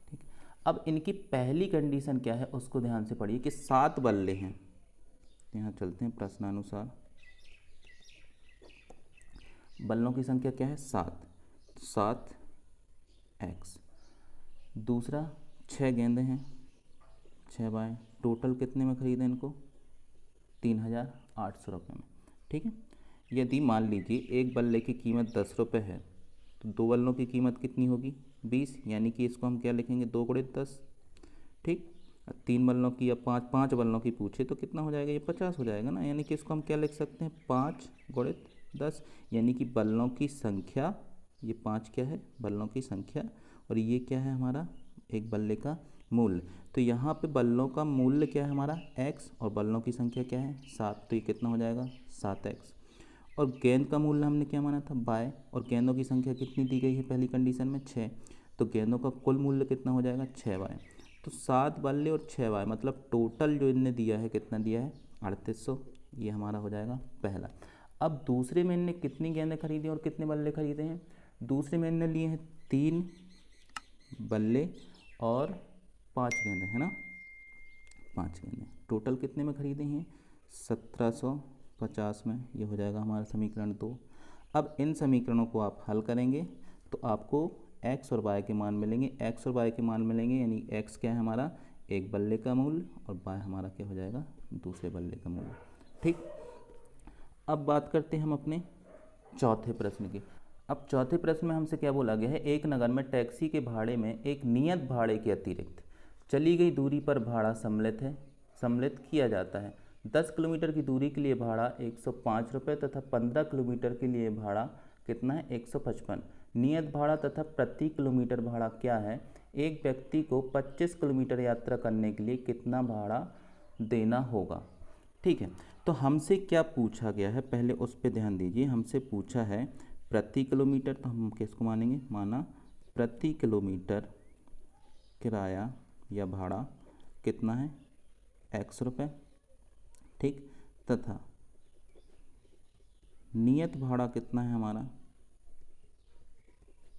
Speaker 1: ठीक, अब इनकी पहली कंडीशन क्या है उसको ध्यान से पढ़िए कि 7 बल्ले हैं। यहाँ चलते हैं प्रश्नानुसार, बल्लों की संख्या क्या है, 7 x, दूसरा 6 गेंदें हैं, 6 बाय, टोटल कितने में खरीदें इनको, 3,800 रुपये में। ठीक है, यदि मान लीजिए एक बल्ले की कीमत 10 रुपये है, तो 2 बल्लों की कीमत कितनी होगी, 20, यानी कि इसको हम क्या लिखेंगे, 2 × 10। ठीक, 3 बल्लों की या 5 बल्लों की पूछे तो कितना हो जाएगा, ये 50 हो जाएगा ना, यानी कि इसको हम क्या लिख सकते हैं, 5 × 10, यानी कि बल्लों की संख्या, ये 5 क्या है, बल्लों की संख्या, और ये क्या है हमारा, एक बल्ले का मूल्य। तो यहाँ पे बल्लों का मूल्य क्या है हमारा, x, और बल्लों की संख्या क्या है, 7, तो ये कितना हो जाएगा, 7x। और गेंद का मूल्य हमने क्या माना था, y, और गेंदों की संख्या कितनी दी गई है पहली कंडीशन में, 6, तो गेंदों का कुल मूल्य कितना हो जाएगा, 6y। तो 7 बल्ले और 6y, मतलब टोटल जो इनने दिया है, कितना दिया है, 3800, ये हमारा हो जाएगा पहला। अब दूसरे में इनने कितनी गेंदें खरीदी और कितने बल्ले खरीदे हैं, दूसरे में इनने लिए हैं 3 बल्ले और 5 गेंदें, है ना, 5 गेंदें, टोटल कितने में खरीदे हैं, 1750 में, ये हो जाएगा हमारा समीकरण 2। अब इन समीकरणों को आप हल करेंगे तो आपको x और y के मान मिलेंगे, x और y के मान मिलेंगे, यानी x क्या है हमारा, एक बल्ले का मूल्य, और y हमारा क्या हो जाएगा, दूसरे बल्ले का मूल्य। ठीक, अब बात करते हैं हम अपने चौथे प्रश्न की। अब चौथे प्रश्न में हमसे क्या बोला गया है, एक नगर में टैक्सी के भाड़े में एक नियत भाड़े के अतिरिक्त चली गई दूरी पर भाड़ा सम्मिलित किया जाता है। 10 किलोमीटर की दूरी के लिए भाड़ा 105 रुपये तथा 15 किलोमीटर के लिए भाड़ा कितना है, 155। नियत भाड़ा तथा प्रति किलोमीटर भाड़ा क्या है, एक व्यक्ति को 25 किलोमीटर यात्रा करने के लिए कितना भाड़ा देना होगा। ठीक है, तो हमसे क्या पूछा गया है, पहले उस पर ध्यान दीजिए। हमसे पूछा है प्रति किलोमीटर, तो हम किसको मानेंगे, माना प्रति किलोमीटर किराया या भाड़ा कितना है, x रुपये। ठीक, तथा नियत भाड़ा कितना है हमारा,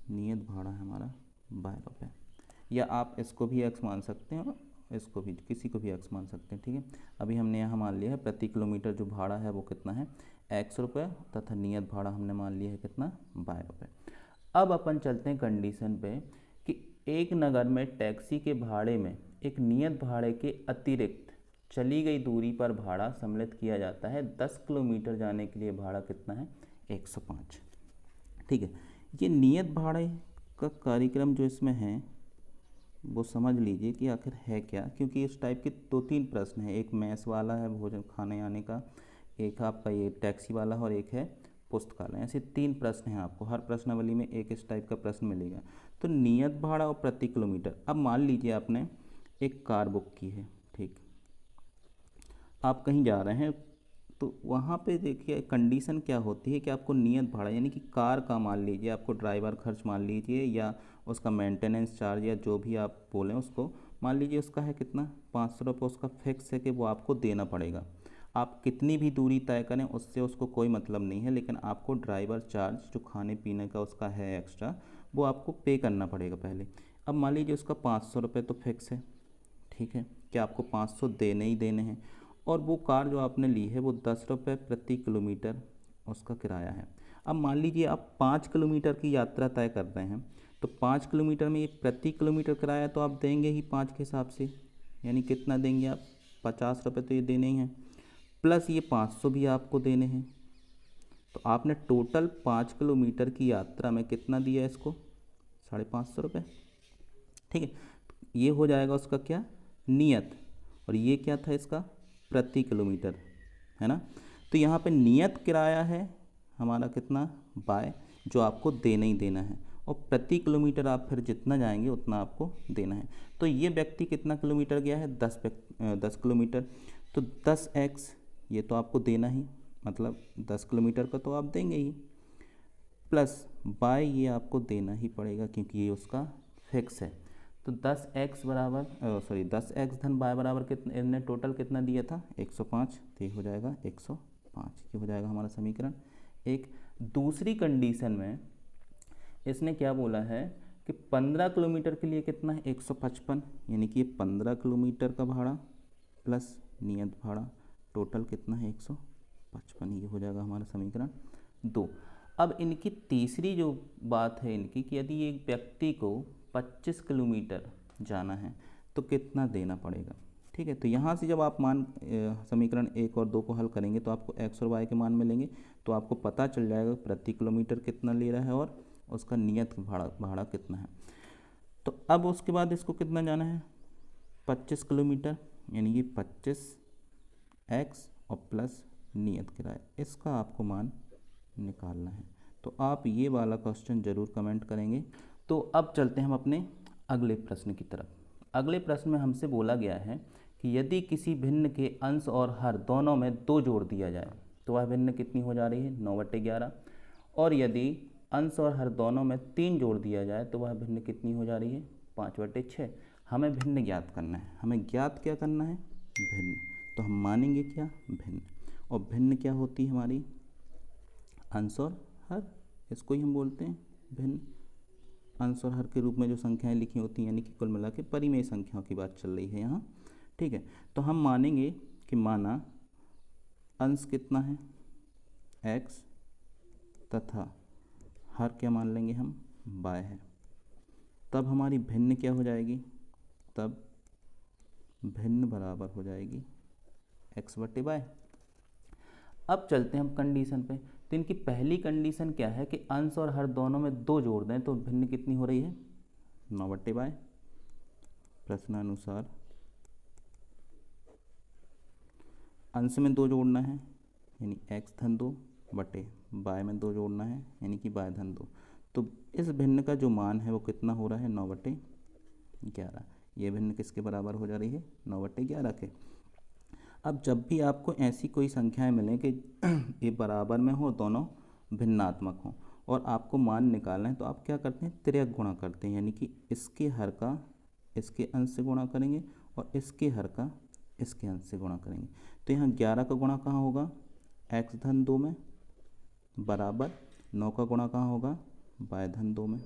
Speaker 1: नियत भाड़ा है हमारा 12 रुपये, या आप इसको भी x मान सकते हैं और इसको भी, किसी को भी x मान सकते हैं। ठीक है, अभी हमने यहाँ मान लिया है प्रति किलोमीटर जो भाड़ा है वो कितना है, x रुपये, तथा नियत भाड़ा हमने मान लिया है कितना, 12 रुपये। अब अपन चलते हैं कंडीशन पे कि एक नगर में टैक्सी के भाड़े में एक नियत भाड़े के अतिरिक्त चली गई दूरी पर भाड़ा सम्मिलित किया जाता है। 10 किलोमीटर जाने के लिए भाड़ा कितना है, 105। ठीक है, ये नियत भाड़े का कार्यक्रम जो इसमें है वो समझ लीजिए कि आखिर है क्या, क्योंकि इस टाइप के 2-3 प्रश्न हैं। एक मैस वाला है भोजन खाने आने का, एक आपका ये टैक्सी वाला है, और एक है पुस्तकालय। ऐसे 3 प्रश्न हैं आपको, हर प्रश्नावली में एक इस टाइप का प्रश्न मिलेगा। तो नियत भाड़ा और प्रति किलोमीटर। अब मान लीजिए आपने एक कार बुक की है, ठीक, आप कहीं जा रहे हैं, तो वहाँ पे देखिए कंडीशन क्या होती है कि आपको नियत भाड़ा यानी कि कार का मान लीजिए, आपको ड्राइवर खर्च मान लीजिए, या उसका मेंटेनेंस चार्ज, या जो भी आप बोलें उसको, मान लीजिए उसका है कितना, 500 रुपये उसका फिक्स है कि वो आपको देना पड़ेगा। आप कितनी भी दूरी तय करें उससे उसको कोई मतलब नहीं है, लेकिन आपको ड्राइवर चार्ज जो खाने पीने का उसका है एक्स्ट्रा, वो आपको पे करना पड़ेगा पहले। अब मान लीजिए उसका 500 रुपये तो फिक्स है, ठीक है, कि आपको 500 देने ही देने हैं। और वो कार जो आपने ली है वो 10 रुपये प्रति किलोमीटर उसका किराया है। अब मान लीजिए आप 5 किलोमीटर की यात्रा तय कर रहे हैं, तो 5 किलोमीटर में ये प्रति किलोमीटर किराया तो आप देंगे ही 5 के हिसाब से, यानी कितना देंगे आप, 50 रुपये तो ये देने ही हैं, प्लस ये 500 भी आपको देने हैं। तो आपने टोटल 5 किलोमीटर की यात्रा में कितना दिया इसको, 550 रुपये। ठीक है, ये हो जाएगा उसका क्या, नियत, और ये क्या था इसका, प्रति किलोमीटर, है ना। तो यहाँ पे नियत किराया है हमारा कितना, बाय, जो आपको देना ही देना है, और प्रति किलोमीटर आप फिर जितना जाएंगे उतना आपको देना है। तो ये व्यक्ति कितना किलोमीटर गया है, 10 किलोमीटर, तो 10x ये तो आपको देना ही, मतलब 10 किलोमीटर का तो आप देंगे ही, प्लस बाय ये आपको देना ही पड़ेगा क्योंकि ये उसका फिक्स है। तो 10x बराबर 10x धन बाय बराबर कितना, इन्होंने टोटल कितना दिया था, 105, तो ये हो जाएगा 105, ये हो जाएगा हमारा समीकरण एक। दूसरी कंडीशन में इसने क्या बोला है कि 15 किलोमीटर के लिए कितना है, 155, यानी कि ये 15 किलोमीटर का भाड़ा प्लस नियत भाड़ा टोटल कितना है, 155, ये हो जाएगा हमारा समीकरण 2। अब इनकी तीसरी जो बात है इनकी कि यदि एक व्यक्ति को 25 किलोमीटर जाना है तो कितना देना पड़ेगा। ठीक है, तो यहाँ से जब आप समीकरण 1 और 2 को हल करेंगे तो आपको x और y के मान मिलेंगे, तो आपको पता चल जाएगा प्रति किलोमीटर कितना ले रहा है और उसका नियत भाड़ा कितना है। तो अब उसके बाद इसको कितना जाना है, 25 किलोमीटर, यानी कि 25x और प्लस नियत किराया, इसका आपको मान निकालना है। तो आप ये वाला क्वेश्चन ज़रूर कमेंट करेंगे। तो अब चलते हैं हम अपने अगले प्रश्न की तरफ। अगले प्रश्न में हमसे बोला गया है कि यदि किसी भिन्न के अंश और हर दोनों में 2 जोड़ दिया जाए तो वह भिन्न कितनी हो जा रही है, 9/11, और यदि अंश और हर दोनों में 3 जोड़ दिया जाए तो वह भिन्न कितनी हो जा रही है, 5/6। हमें भिन्न ज्ञात करना है, हमें ज्ञात क्या करना है, भिन्न। तो हम मानेंगे क्या, भिन्न, और भिन्न क्या होती है हमारी, अंश और हर, इसको ही हम बोलते हैं भिन्न। अंश और हर के रूप में जो संख्याएं लिखी होती हैं, यानी कि कुल मिला के परिमेय संख्याओं की बात चल रही है यहाँ। ठीक है, तो हम मानेंगे कि माना अंश कितना है, x, तथा हर क्या मान लेंगे हम, y है। तब हमारी भिन्न क्या हो जाएगी, तब भिन्न बराबर हो जाएगी x/y। अब चलते हैं हम कंडीशन पे। तो इनकी पहली कंडीशन क्या है कि अंश और हर दोनों में 2 जोड़ दें तो भिन्न कितनी हो रही है, 9/y। प्रश्नानुसार अंश में 2 जोड़ना है यानी x धन 2 बटे y में 2 जोड़ना है यानी कि y धन 2। तो इस भिन्न का जो मान है वो कितना हो रहा है, 9/11। ये भिन्न किसके बराबर हो जा रही है, 9/11 के। अब जब भी आपको ऐसी कोई संख्याएं मिलें कि ये बराबर में हो, दोनों भिन्नात्मक हों, और आपको मान निकालना है, तो आप क्या करते हैं, तिर्यक गुणा करते हैं, यानी कि इसके हर का इसके अंश से गुणा करेंगे और इसके हर का इसके अंश से गुणा करेंगे। तो यहाँ 11 का गुणा कहाँ होगा, x धन 2 में, बराबर 9 का गुणा कहाँ होगा, y धन 2 में।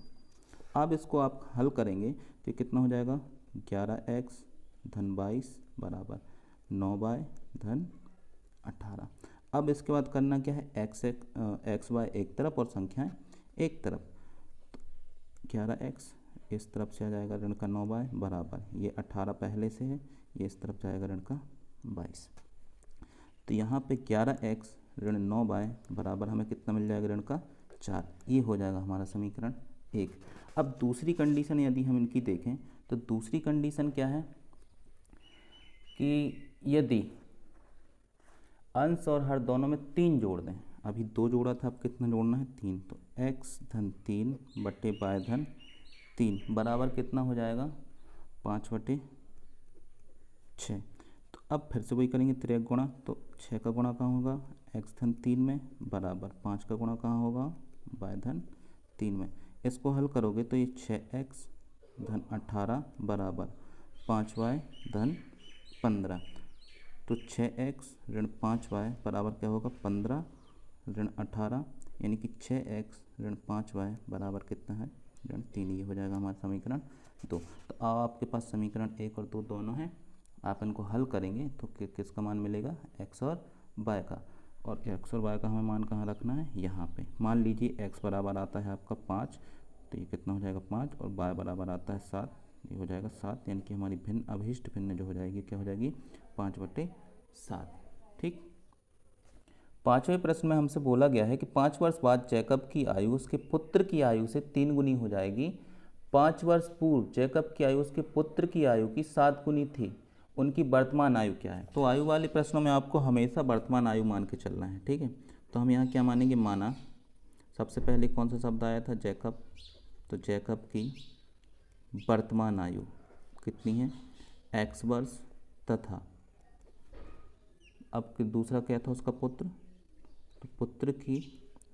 Speaker 1: अब इसको आप हल करेंगे तो कितना हो जाएगा, 11x धन 22 बराबर 9y धन 18। अब इसके बाद करना क्या है, एक्स वाई एक तरफ और संख्याएं एक तरफ। तो 11x इस तरफ से आ जाएगा ऋण का 9y बराबर, ये 18 पहले से है, ये इस तरफ जाएगा ऋण का 22। तो यहाँ पे 11x ऋण 9 बराबर हमें कितना मिल जाएगा, ऋण का 4। ये हो जाएगा हमारा समीकरण 1। अब दूसरी कंडीशन यदि हम इनकी देखें तो दूसरी कंडीशन क्या है कि यदि अंश और हर दोनों में 3 जोड़ दें, अभी 2 जोड़ा था, अब कितना जोड़ना है, 3, तो x धन 3 बटे y धन 3 बराबर कितना हो जाएगा, 5 बटे 6। तो अब फिर से वही करेंगे तिर्यक गुणा, तो 6 का गुणा कहाँ होगा, x धन 3 में बराबर 5 का गुणा कहाँ होगा, y धन 3 में। इसको हल करोगे तो ये 6x धन 18 बराबर 5y धन 15, तो 6x ऋण 5y बराबर क्या होगा, 15 ऋण 18, यानी कि 6x ऋण 5y बराबर कितना है, ऋण 3। ये हो जाएगा हमारा समीकरण 2। तो अब आपके पास समीकरण 1 और 2 दोनों हैं, आप इनको हल करेंगे तो किसका मान मिलेगा, x और y का। और x और y का हमें मान कहाँ रखना है, यहाँ पे। मान लीजिए x बराबर आता है आपका 5, तो ये कितना हो जाएगा 5, और y बराबर आता है 7, ये हो जाएगा 7, यानी कि हमारी भिन्न अभिष्ट भिन्न जो हो जाएगी क्या हो जाएगी, 5/7। ठीक। 5वें प्रश्न में हमसे बोला गया है कि 5 वर्ष बाद जैकब की आयु उसके पुत्र की आयु से 3 गुनी हो जाएगी। 5 वर्ष पूर्व जैकब की आयु उसके पुत्र की आयु की 7 गुनी थी, उनकी वर्तमान आयु क्या है। तो आयु वाले प्रश्नों में आपको हमेशा वर्तमान आयु मान के चलना है। ठीक है, तो हम यहाँ क्या मानेंगे, माना। सबसे पहले कौन सा शब्द आया था, जैकब, तो जैकब की वर्तमान आयु कितनी है, x वर्ष, तथा अब दूसरा क्या था उसका पुत्र, तो पुत्र की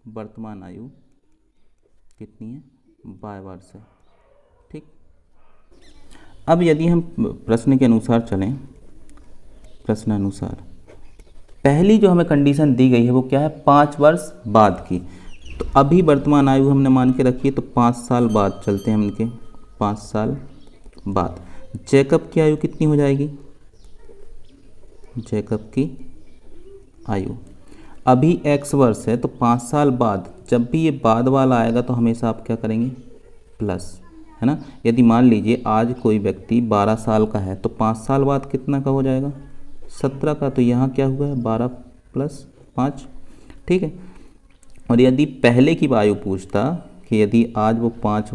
Speaker 1: वर्तमान आयु कितनी है, y वर्ष है। ठीक। अब यदि हम प्रश्न के अनुसार चलें, प्रश्न अनुसार पहली जो हमें कंडीशन दी गई है वो क्या है, 5 वर्ष बाद की। तो अभी वर्तमान आयु हमने मान के रखी है, तो 5 साल बाद चलते हैं हम इनके, 5 साल बाद जैकब की आयु कितनी हो जाएगी, जैकब की आयु अभी x वर्ष है, तो 5 साल बाद, जब भी ये बाद वाला आएगा तो हमेशा आप क्या करेंगे, प्लस, है ना। यदि मान लीजिए आज कोई व्यक्ति 12 साल का है, तो 5 साल बाद कितना का हो जाएगा, 17 का, तो यहाँ क्या हुआ है, 12 + 5। ठीक है। और यदि पहले की आयु पूछता कि यदि आज वो 12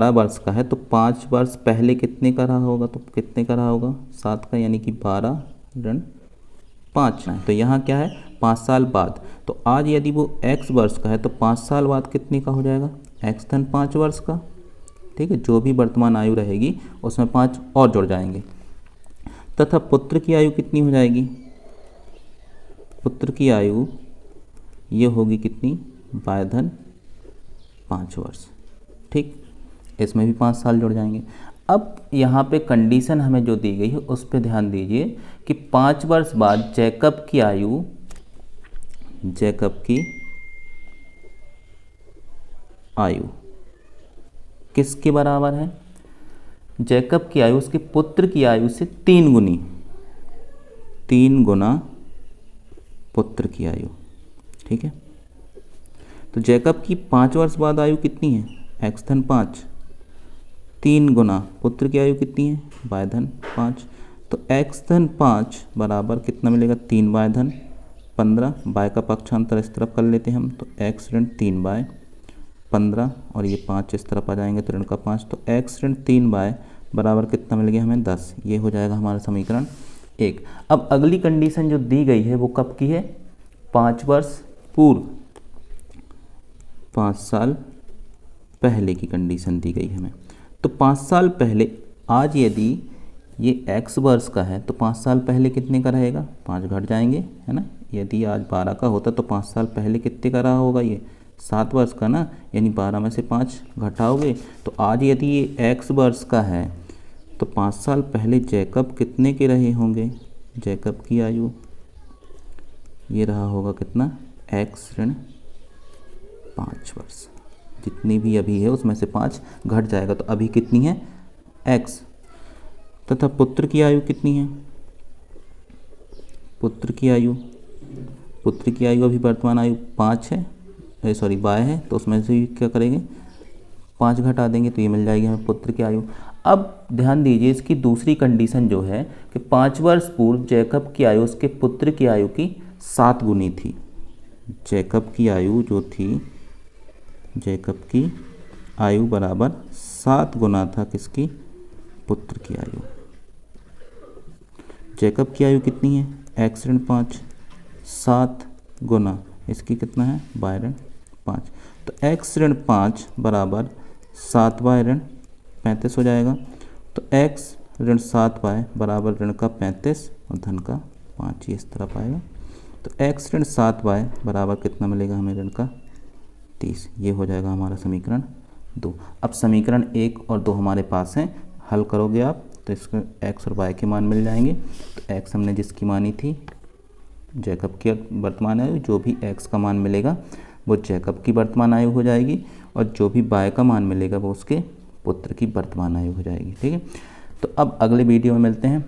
Speaker 1: वर्ष का है, तो 5 वर्ष पहले कितने का रहा होगा, तो कितने का रहा होगा, 7 का, यानी कि 12 ऋण 5 है। तो यहाँ क्या है, 5 साल बाद। तो आज यदि वो x वर्ष का है, तो 5 साल बाद कितने का हो जाएगा, x धन 5 वर्ष का। ठीक है, जो भी वर्तमान आयु रहेगी उसमें 5 और जुड़ जाएंगे। तथा पुत्र की आयु कितनी हो जाएगी, पुत्र की आयु ये होगी कितनी, y धन 5 वर्ष। ठीक, इसमें भी 5 साल जुड़ जाएंगे। अब यहाँ पे कंडीशन हमें जो दी गई है उस पे ध्यान दीजिए कि 5 वर्ष बाद जैकब की आयु, जैकब की आयु किसके बराबर है, जैकब की आयु उसके पुत्र की आयु से 3 गुनी, 3 गुना पुत्र की आयु। ठीक है, तो जैकब की 5 वर्ष बाद आयु कितनी है, x धन 5, 3 गुना पुत्र की आयु कितनी है, y धन 5। तो x धन 5 बराबर कितना मिलेगा, 3y धन 15। y का पक्षांतर इस तरफ कर लेते हैं हम, तो x ऋण 3y 15, और ये 5 इस तरफ आ जाएंगे तो ऋण का 5, तो x ऋण 3y बराबर कितना मिल गया हमें, 10। ये हो जाएगा हमारा समीकरण 1। अब अगली कंडीशन जो दी गई है वो कब की है, 5 वर्ष पूर्व, 5 साल पहले की कंडीशन दी गई है हमें। तो 5 साल पहले, आज यदि ये x वर्ष का है तो 5 साल पहले कितने का रहेगा, 5 घट जाएंगे, है ना। यदि आज 12 का होता तो 5 साल पहले कितने का रहा होगा, ये 7 वर्ष का ना, यानी 12 में से 5 घटाओगे। तो आज यदि ये x वर्ष का है तो 5 साल पहले जैकब कितने के रहे होंगे, जैकब की आयु ये रहा होगा कितना, x ऋण 5 वर्ष। जितनी भी अभी है उसमें से 5 घट जाएगा, तो अभी कितनी है, x। तथा पुत्र की आयु कितनी है, पुत्र की आयु अभी वर्तमान आयु 5 है, y है, तो उसमें से क्या करेंगे, 5 घटा देंगे, तो ये मिल जाएगी हमें पुत्र की आयु। अब ध्यान दीजिए इसकी दूसरी कंडीशन जो है कि 5 वर्ष पूर्व जैकब की आयु उसके पुत्र की आयु की 7 गुनी थी। जैकब की आयु जो थी, जैकब की आयु बराबर 7 गुना था किसकी, पुत्र की आयु। जैकब की आयु कितनी है, x ऋण 5, 7 गुना इसकी कितना है, y ऋण 5। तो x ऋण 5 बराबर 7y ऋण 35 हो जाएगा। तो x ऋण 7y बराबर ऋण का 35 और धन का 5, ये इस तरफ आएगा। तो x ऋण 7y बराबर कितना मिलेगा हमें, ऋण का 30। ये हो जाएगा हमारा समीकरण 2। अब समीकरण 1 और 2 हमारे पास हैं, हल करोगे आप तो इसको x और y के मान मिल जाएंगे। तो x हमने जिसकी मानी थी जैकब की वर्तमान आयु, जो भी x का मान मिलेगा वो जैकब की वर्तमान आयु हो जाएगी, और जो भी y का मान मिलेगा वो उसके पुत्र की वर्तमान आयु हो जाएगी। ठीक है, तो अब अगले वीडियो में मिलते हैं।